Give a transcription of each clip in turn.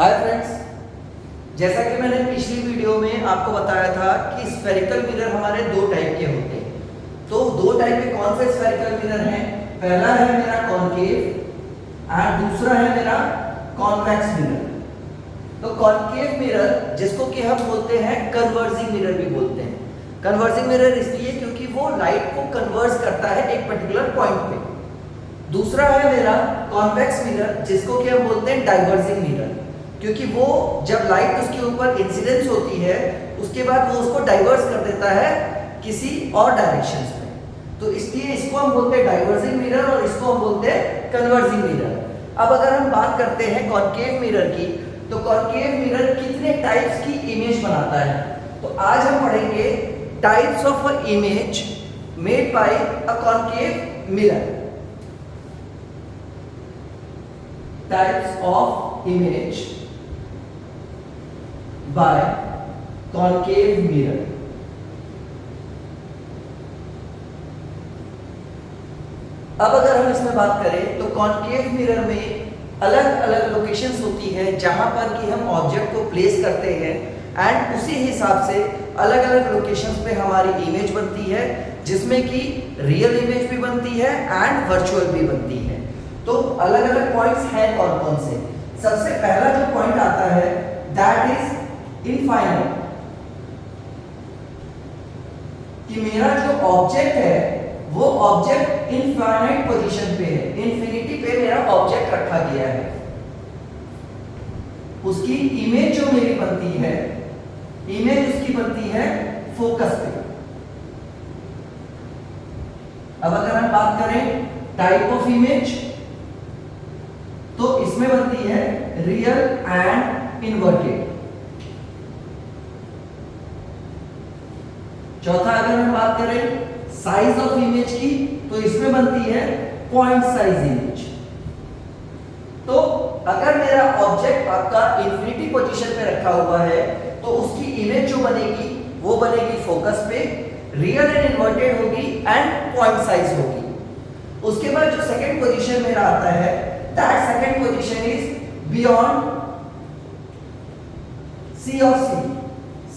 Hi friends, जैसा कि मैंने पिछली वीडियो में आपको बताया था कि स्फेरिकल मिरर हमारे दो टाइप के होते हैं। तो दो टाइप के कौन से स्फेरिकल मिरर हैं? पहला है मेरा कॉनकेव और दूसरा है मेरा कॉन्वेक्स मिरर। तो कॉनकेव मिरर जिसको कि हम बोलते हैं कन्वर्जिंग मिरर भी बोलते हैं। कन्वर्जिंग मिरर इसलिए क्योंकि वो लाइट को कन्वर्ज करता है एक पर्टिकुलर पॉइंट पे। दूसरा है मेरा कॉन्वेक्स मिरर जिसको कि हम बोलते हैं डाइवर्जिंग मिरर, क्योंकि वो जब लाइट उसके ऊपर इंसिडेंस होती है उसके बाद वो उसको डाइवर्स कर देता है किसी और डायरेक्शंस में। तो इसलिए इसको हम बोलते हैं डाइवर्जिंग मिरर और इसको हम बोलते हैं कन्वर्जिंग मिरर। अब अगर हम बात करते हैं कॉनकेव मिरर की, तो कॉनकेव मिरर कितने टाइप्स की इमेज बनाता है? तो आज हम पढ़ेंगे types of a image made by a concave mirror. Types of image by concave mirror। अब अगर हम इसमें बात करें तो कॉनकेव मिरर में अलग अलग लोकेशंस होती है जहां पर कि हम ऑब्जेक्ट को प्लेस करते हैं एंड उसी हिसाब से अलग अलग लोकेशंस पे हमारी इमेज बनती है, जिसमें कि रियल इमेज भी बनती है एंड वर्चुअल भी बनती है। तो अलग अलग पॉइंट्स हैं कौन कौन से? सबसे पहला जो पॉइंट आता है दैट इज इनफाइनाइट, कि मेरा जो ऑब्जेक्ट है वो ऑब्जेक्ट इनफाइनाइट पोजीशन पे है, इंफिनिटी पे मेरा ऑब्जेक्ट रखा गया है। उसकी इमेज जो मेरी बनती है, इमेज उसकी बनती है फोकस पे। अब अगर हम बात करें टाइप ऑफ इमेज, तो इसमें बनती है रियल एंड इन्वर्टेड। चौथा अगर हम बात करें साइज ऑफ इमेज की, तो इसमें बनती है पॉइंट साइज इमेज। तो अगर मेरा ऑब्जेक्ट आपका इंफिनिटी पोजीशन पे रखा हुआ है तो उसकी इमेज जो बनेगी वो बनेगी फोकस पे, रियल एंड इन्वर्टेड होगी एंड पॉइंट साइज होगी। उसके बाद जो सेकंड पोजीशन मेरा आता है that second position is beyond C of C.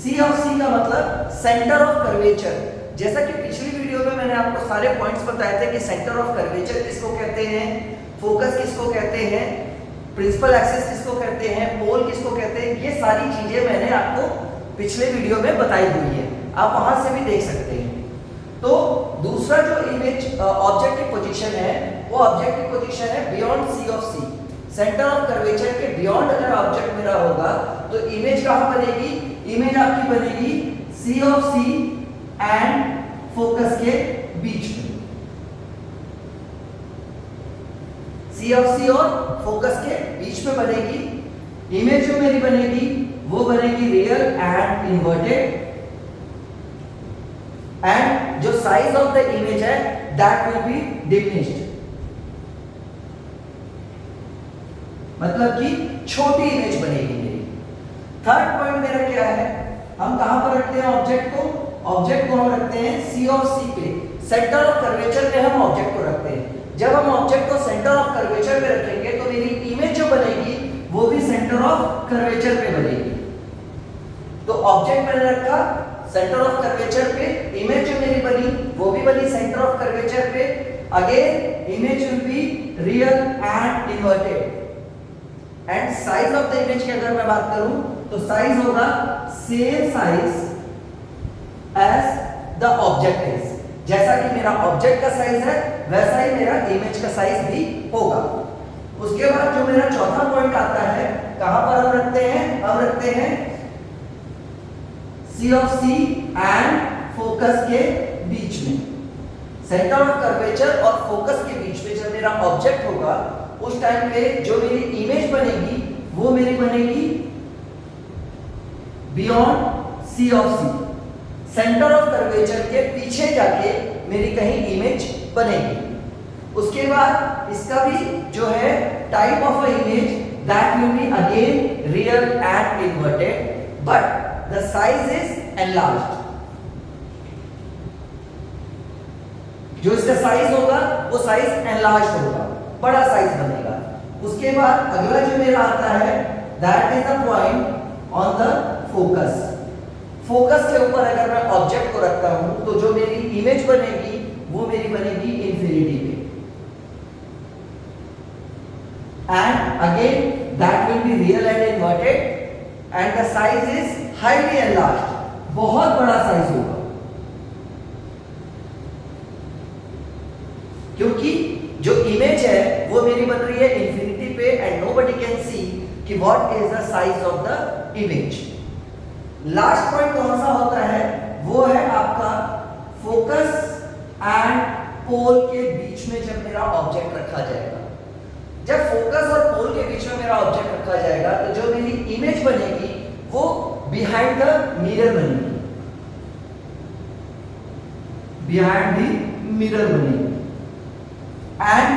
C of C का मतलब सेंटर ऑफ कर्वेचर। जैसा कि पिछली वीडियो में मैंने आपको सारे पॉइंट्स बताए थे कि सेंटर ऑफ कर्वेचर किसको कहते हैं, फोकस किसको कहते हैं, प्रिंसिपल एक्सिस किसको कहते हैं, पोल किसको कहते हैं, ये सारी चीजें मैंने आपको पिछले वीडियो में बताई हुई है, आप वहां से भी देख सकते हैं। तो दूसरा जो इमेज ऑब्जेक्ट की पोजीशन है वो ऑब्जेक्ट की पोजीशन है beyond C of C. Centre of curvature के बियॉन्ड अगर ऑब्जेक्ट मेरा होगा तो इमेज कहां बनेगी? इमेज आपकी बनेगी C of C and focus के बीच में। सी ऑफ सी और फोकस के बीच में बनेगी इमेज। जो मेरी बनेगी वो बनेगी रियल एंड इन्वर्टेड, एंड जो साइज ऑफ द इमेज है दैट विल बी डिमिनिश्ड, मतलब कि छोटी इमेज बनेगी मेरी। थर्ड पॉइंट मेरा क्या है? हम कहां पर रखते हैं ऑब्जेक्ट को? ऑब्जेक्ट को हम रखते हैं सी ऑफ सी पे, सेंटर ऑफ कर्वेचर पे हम ऑब्जेक्ट को रखते हैं। जब हम ऑब्जेक्ट को सेंटर ऑफ कर्वेचर पे रखेंगे तो मेरी इमेज जो बनेगी वो भी सेंटर ऑफ कर्वेचर पे बनेगी। तो ऑब्जेक्ट मैंने रखा सेंटर ऑफ कर्वेचर पे, इमेज जो मेरी बनी वो भी बनी सेंटर ऑफ कर्वेचर पे। Again image will be real and inverted, and size of the image की अगर मैं बात करूं तो साइज होगा same size as the object is. जैसा कि मेरा ऑब्जेक्ट का साइज है वैसा ही मेरा इमेज का साइज भी होगा। उसके बाद जो मेरा चौथा पॉइंट आता है, कहां पर हम रखते हैं? हम रखते हैं सी ऑफ सी एंड फोकस के बीच में। सेंटर ऑफ कर्वेचर और फोकस के बीच में जब मेरा ऑब्जेक्ट होगा उस टाइम पे जो मेरी इमेज बनेगी वो मेरी बनेगी beyond C of C. Centre of curvature के पीछे जाके मेरी कहीं इमेज बनेगी। उसके बाद इसका भी जो है type of a image that will be again real and inverted, but the size is enlarged. जो इसका साइज होगा वो साइज एनलार्ज्ड होगा, बड़ा साइज बनेगा। उसके बाद अगला जो मेरा आता है that is the point on the focus. Focus के ऊपर अगर मैं ऑब्जेक्ट को रखता हूं तो जो मेरी इमेज बनेगी वो मेरी बनेगी इंफिनिटी पे, and again that will be real and inverted and the size is highly enlarged, बहुत बड़ा साइज होगा, क्योंकि जो इमेज है वो मेरी बन रही है इंफिनिटी पे एंड नोबडी कैन सी कि what is the size of the image. Last point कौन सा होता है, वो है आपका फोकस एंड पोल के बीच में जब मेरा ऑब्जेक्ट रखा जाएगा। जब फोकस और पोल के बीच में मेरा ऑब्जेक्ट रखा जाएगा तो जो मेरी इमेज बनेगी वो बिहाइंड द मिरर बनेगी, बिहाइंड द मिरर बनेगी, एंड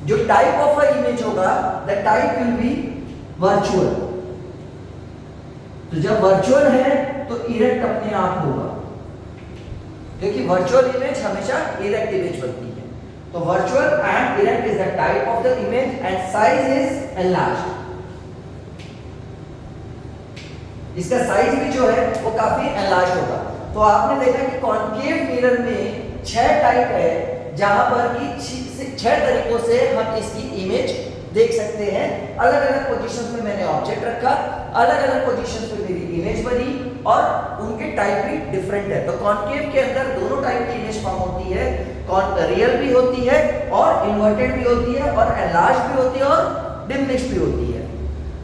जो टाइप ऑफ अ इमेज होगा the type will be virtual. तो जब वर्चुअल है तो इरेक्ट अपने आप होगा, क्योंकि वर्चुअल इमेज हमेशा इरेक्ट इमेज बनती है। तो virtual and erect is the type of the image and size is enlarged. इसका साइज भी जो है वो काफी एनलार्ज्ड होगा। तो आपने देखा कि कॉन्केव मिरर में 6 टाइप है, जहां पर कि 6 तरीकों से हम इसकी इमेज देख सकते हैं। अलग अलग पोजीशंस में मैंने ऑब्जेक्ट रखा, अलग अलग पोजीशंस में मेरी इमेज बनी और उनके टाइप भी डिफरेंट है। तो कॉन्केव के अंदर दोनों टाइप की इमेज फॉर्म होती है, रियल भी होती है और इन्वर्टेड भी होती है और एनलार्ज भी होती है और डिमिनिश्ड भी होती है।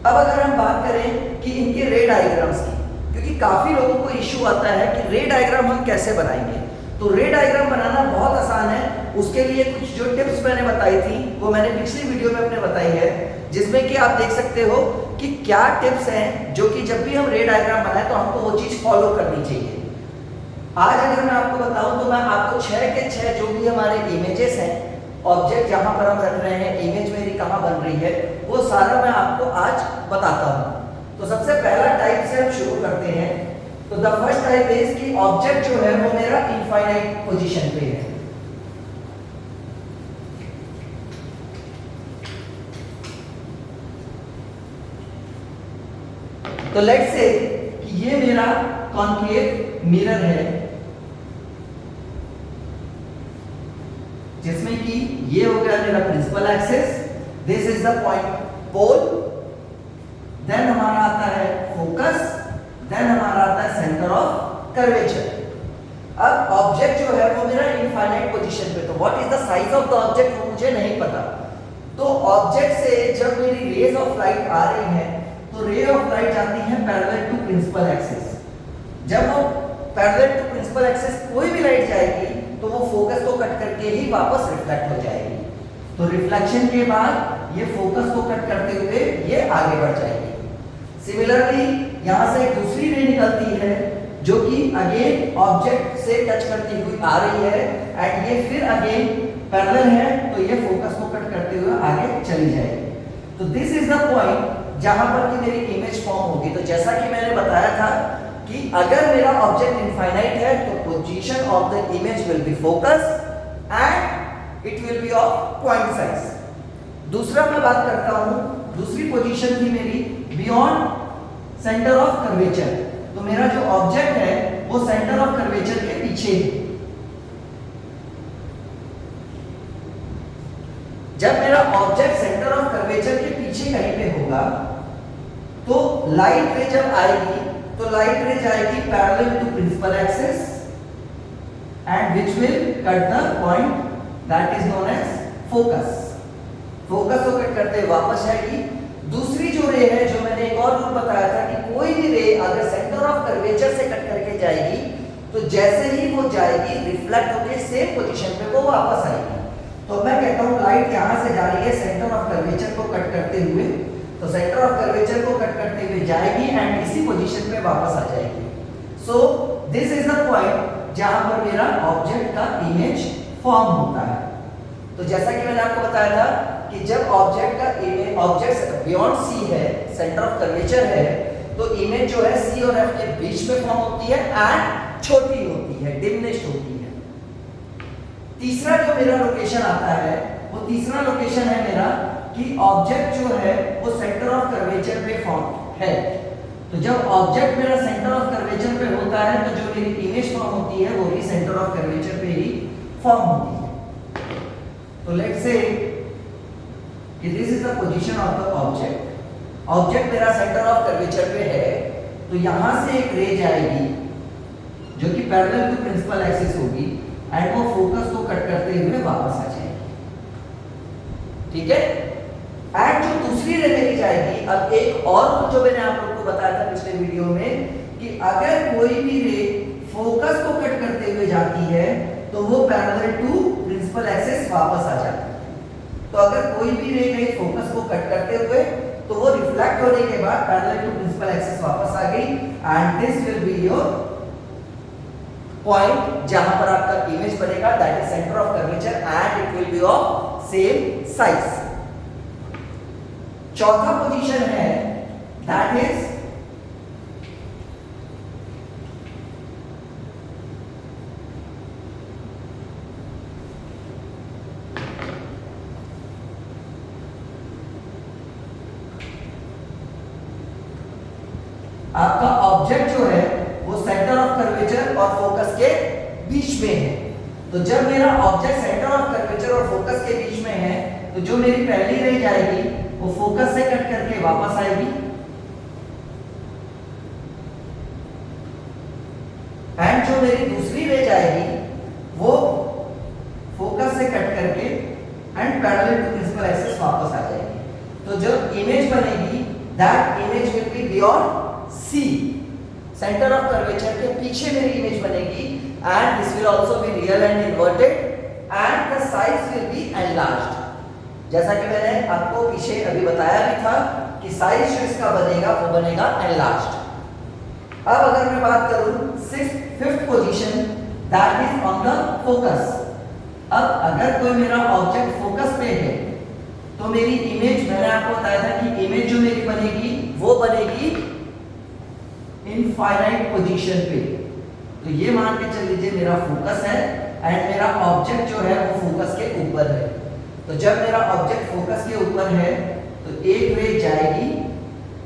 अब अगर हम बात करें कि इनके रे डायग्राम्स की, क्योंकि काफी लोगों को इश्यू आता है कि रे डायग्राम हम कैसे बनाएंगे, तो रे डायग्राम बनाना बहुत आसान है। उसके लिए कुछ जो टिप्स मैंने बताई थी वो मैंने पिछली वीडियो में अपने बताई है, जिसमें कि आप देख सकते हो कि क्या टिप्स हैं जो कि जब भी हम रे डायग्राम बनाए तो हमको वो चीज फॉलो करनी चाहिए। आज अगर मैं आपको बताऊं तो मैं आपको 6 के 6 जो भी हमारे इमेजेस हैं, ऑब्जेक्ट जहां पर हम रख रहे हैं, इमेज मेरी कहां बन रही है, वो सारा मैं आपको आज बताता हूं। तो सबसे पहला टाइप से हम शुरू करते हैं। तो द फर्स्ट टाइप इज कि ऑब्जेक्ट जो है वो मेरा इनफाइनाइट पोजीशन पे है। तो लेट्स से कि ये मेरा कॉन्केव मिरर है, जिसमें कि ये हो गया मेरा principal axis, this is the point pole, then हमारा आता है फोकस, देन हमारा आता है सेंटर ऑफ कर्वेचर। अब ऑब्जेक्ट जो है वो मेरा इनफाइनाइट पोजीशन पे, तो what is the size of the object वो मुझे नहीं पता। तो ऑब्जेक्ट से जब मेरी रेज ऑफ लाइट आ रही है तो रे ऑफ लाइट जाती है पैरेलल टू प्रिंसिपल एक्सिस। जब वो पैरेलल टू प्रिंसिपल एक्सिस कोई भी लाइट जाएगी तो वो फोकस को कट करके ही वापस रिफ्लेक्ट हो जाएगी। तो रिफ्लेक्शन के बाद ये फोकस को कट करते हुए ये आगे बढ़ जाएगी। सिमिलरली यहां से एक दूसरी रे निकलती है जो कि अगेन ऑब्जेक्ट से टच करती हुई आ रही है एंड ये फिर अगेन पैरेलल है, तो ये फोकस को कट करते हुए आगे चली जाएगी। तो दिस इज द पॉइंट जहां पर कि मेरी इमेज फॉर्म होगी। तो जैसा कि मैंने बताया था कि अगर मेरा ऑब्जेक्ट इनफाइनाइट है तो position of the image will B focus and it will be of point size. दूसरा मैं बात करता हूं, दूसरी पोजीशन थी मेरी बियॉन्ड सेंटर ऑफ कर्वेचर। तो मेरा जो ऑब्जेक्ट है वो सेंटर ऑफ कर्वेचर के पीछे है। जब मेरा ऑब्जेक्ट सेंटर ऑफ कर्वेचर के पीछे कहीं पे होगा तो लाइट रे जब आएगी तो लाइट रे जाएगी parallel to principal axis and which will cut the point that is known as focus. Focus को कट करते वापस आएगी। दूसरी जो रे है, जो मैंने एक और रूल बताया था कि कोई भी रे अगर सेंटर ऑफ कर्वेचर से कट करके जाएगी तो जैसे ही वो जाएगी रिफ्लेक्ट होकर सेम पोजीशन पे वो वापस आएगी। तो मैं कहता हूं लाइट यहां से जा रही है सेंटर ऑफ कर्वेचर को कट करते हुए, तो सेंटर ऑफ कर्वेचर को कट करते हुए जाएगी एंड इसी पोजीशन पे वापस आ जाएगी। So this is the point जहां पर मेरा ऑब्जेक्ट का इमेज फॉर्म होता है। तो जैसा कि मैंने आपको बताया था कि जब ऑब्जेक्ट का इमेज, ऑब्जेक्ट बियॉन्ड सी है, सेंटर ऑफ कर्वेचर है, तो इमेज जो है सी और एफ के बीच में फॉर्म होती है एंड छोटी होती है, डिमिनिश्ड होती है। तीसरा जो मेरा लोकेशन आता है वो तीसरा लोकेशन है मेरा कि ऑब्जेक्ट जो है वो सेंटर ऑफ कर्वेचर पे फॉर्म है। तो जब ऑब्जेक्ट मेरा सेंटर ऑफ कर्वेचर पे होता है तो जो मेरी इमेज फॉर्म होती है वो भी सेंटर ऑफ कर्वेचर पे ही फॉर्म होती है। तो लेट्स से कि this is the position of the object. Object मेरा सेंटर ऑफ कर्वेचर पे है, तो यहां से एक रे जाएगी जो कि पैरेलल टू प्रिंसिपल एक्सिस होगी एंड वो फोकस को कट करते हुए वापस आ जाएगी। ठीक है। एंड जो दूसरी रे मेरी जाएगी, अब एक और जो मैंने आप लोग को बताया था पिछले वीडियो में कि अगर कोई भी रे फोकस को कट करते हुए जाती है तो वो पैरेलल टू प्रिंसिपल एक्सिस वापस आ जाती है। तो अगर कोई भी रे गई फोकस को कट करते हुए तो वो रिफ्लेक्ट होने के बाद पैरेलल टू प्रिंसिपल एक्सिस वापस आ गई and this will be your point जहां पर आपका इमेज बनेगा, that is centre of curvature and it will be of same size. चौथा पोजीशन है दैट इज आपका ऑब्जेक्ट जो है वो सेंटर ऑफ कर्वेचर और फोकस के बीच में है। तो जब मेरा ऑब्जेक्ट सेंटर ऑफ कर्वेचर और फोकस के बीच में है तो जो मेरी पहली रे जाएगी वो फोकस से कट करके वापस आएगी एंड जो मेरी दूसरी रे जाएगी वो फोकस से कट करके and parallel to principal axis वापस आ जाएगी। तो जो इमेज बनेगी that image will be beyond C, centre of curvature के पीछे मेरी इमेज बनेगी and this will also be real and inverted and the size will be enlarged. जैसा कि मैंने आपको पीछे अभी बताया भी था कि साइज जो इसका बनेगा वो बनेगा एनलार्ज्ड। अब अगर मैं बात करूं fifth position that is on the focus. अब अगर कोई मेरा ऑब्जेक्ट फोकस पे है तो मेरी इमेज, मैंने आपको बताया था कि इमेज जो मेरी बनेगी वो बनेगी इनफाइनाइट पोजीशन पे। तो ये मान के चल लीजिए मेरा फोकस है एंड मेरा ऑब्जेक्ट जो है वो फोकस के ऊपर है। तो जब मेरा ऑब्जेक्ट फोकस के ऊपर है तो एक रे जाएगी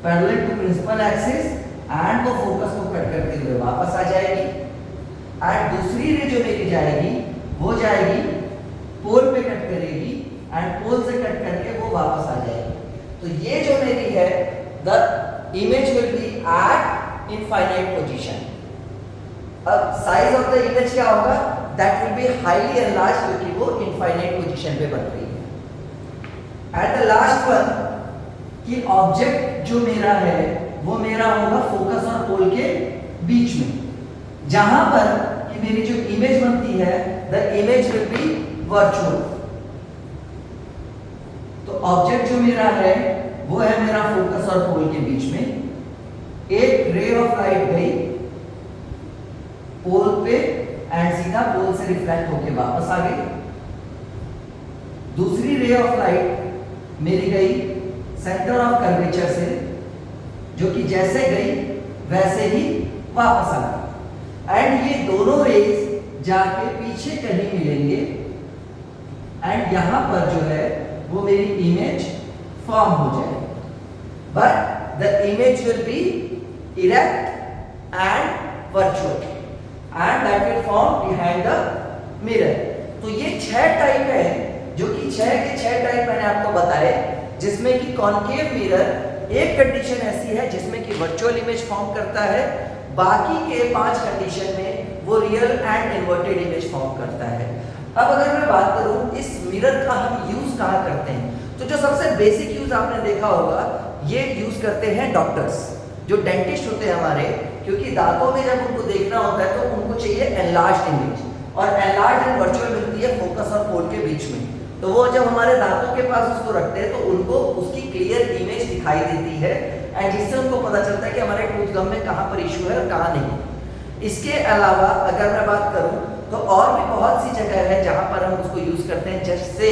parallel to principal axis and वो फोकस को कट करते हुए वापस आ जाएगी एंड दूसरी रे जो मेरी जाएगी वो जाएगी पोल पे कट करेगी एंड पोल से कट करके वो वापस आ जाएगी। तो ये जो मेरी है the image will B eight infinite position. अब साइज ऑफ द इमेज क्या होगा, that will be highly enlarged क्योंकि वो इनफाइनाइट पोजीशन पे बन रही है। एट द लास्ट वन कि ऑब्जेक्ट जो मेरा है वो मेरा होगा फोकस और पोल के बीच में, जहां पर कि मेरी जो इमेज बनती है the image will B virtual. तो ऑब्जेक्ट जो मेरा है वो है मेरा फोकस और पोल के बीच में। एक रे ऑफ लाइट गई पोल पे एंड सीधा पोल से रिफ्लेक्ट होके वापस आ गई। दूसरी रे ऑफ लाइट मेरी गई सेंटर ऑफ कर्वेचर से, जो कि जैसे गई वैसे ही वापस आ गई एंड ये दोनों रेज जाके पीछे कहीं मिलेंगे एंड यहां पर जो है वो मेरी इमेज फॉर्म हो जाएगी, but the image will B erect and virtual and that will form behind the mirror. तो ये 6 टाइप है, जो कि 6 के 6 टाइप मैंने आपको बताए, जिसमें कि कॉनकेव मिरर एक कंडीशन ऐसी है जिसमें कि वर्चुअल इमेज फॉर्म करता है, बाकी के 5 कंडीशन में वो real and inverted image form करता है। अब अगर मैं बात करूं इस मिरर का हम यूज कहां करते हैं, तो जो सबसे बेसिक यूज आपने देखा होगा ये यूज करते हैं डॉक्टर्स, जो डेंटिस्ट होते हैं हमारे, क्योंकि दांतों में जब उनको देखना होता है तो उनको चाहिए एनलार्ज्ड इमेज, और एनलार्ज्ड एंड वर्चुअल मिलती है फोकस और पोल के बीच में। तो वो जब हमारे दांतों के पास उसको रखते हैं तो उनको उसकी क्लियर इमेज दिखाई देती है एंड जिससे उनको पता चलता है कि हमारे टूथ गम में कहां पर इशू है और कहां नहीं। इसके अलावा अगर मैं बात करूं तो और भी बहुत सी जगह है जहां पर हम उसको यूज करते हैं, जैसे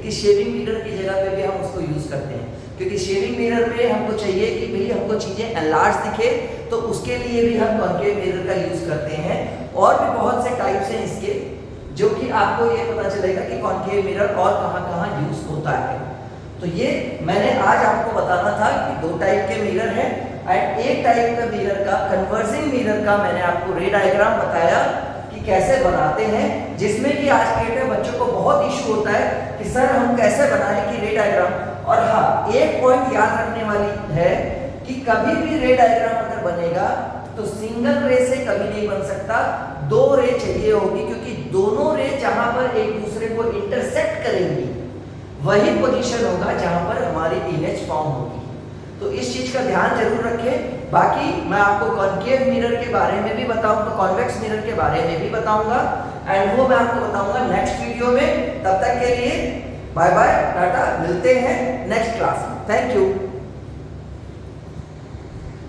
कि शेविंग मिरर की जगह पे भी हम उसको यूज करते हैं, क्योंकि शेविंग मिरर में हमको चाहिए कि भाई हमको चीजें एनलार्ज दिखे, तो उसके लिए भी हम कॉनकेव मिरर का यूज करते हैं। और भी बहुत से टाइप्स हैं इसके, जो कि आपको ये पता चलेगा कि कॉनकेव मिरर और कहां-कहां यूज होता है। तो ये मैंने आज आपको बताना था कि दो टाइप के मिरर हैं एंड एक टाइप का मिरर का कन्वर्जिंग मिरर का मैंने आपको रे डायग्राम बताया कि कैसे बनाते हैं, जिसमें कि आज के डेट में बच्चों को बहुत इशू होता है कि सर हम कैसे बनाएं कि रे डायग्राम। और हाँ, एक पॉइंट याद रखने वाली है कि कभी भी रे डायग्राम अगर बनेगा तो सिंगल रे से कभी नहीं बन सकता, दो रे चाहिए होगी, क्योंकि दोनों रे जहां पर एक दूसरे को इंटरसेक्ट करेंगी वही पोजीशन होगा जहां पर हमारी इमेज फॉर्म होगी। तो इस चीज का ध्यान जरूर रखें। बाकी मैं आपको कॉन्केव मिरर के बारे में भी बताऊंगा, कॉन्वेक्स मिरर के बारे में भी बताऊंगा एंड वो मैं आपको बताऊंगा नेक्स्ट वीडियो में। तब तक के लिए बाय बाय, टाटा, मिलते हैं नेक्स्ट क्लास में। Thank you.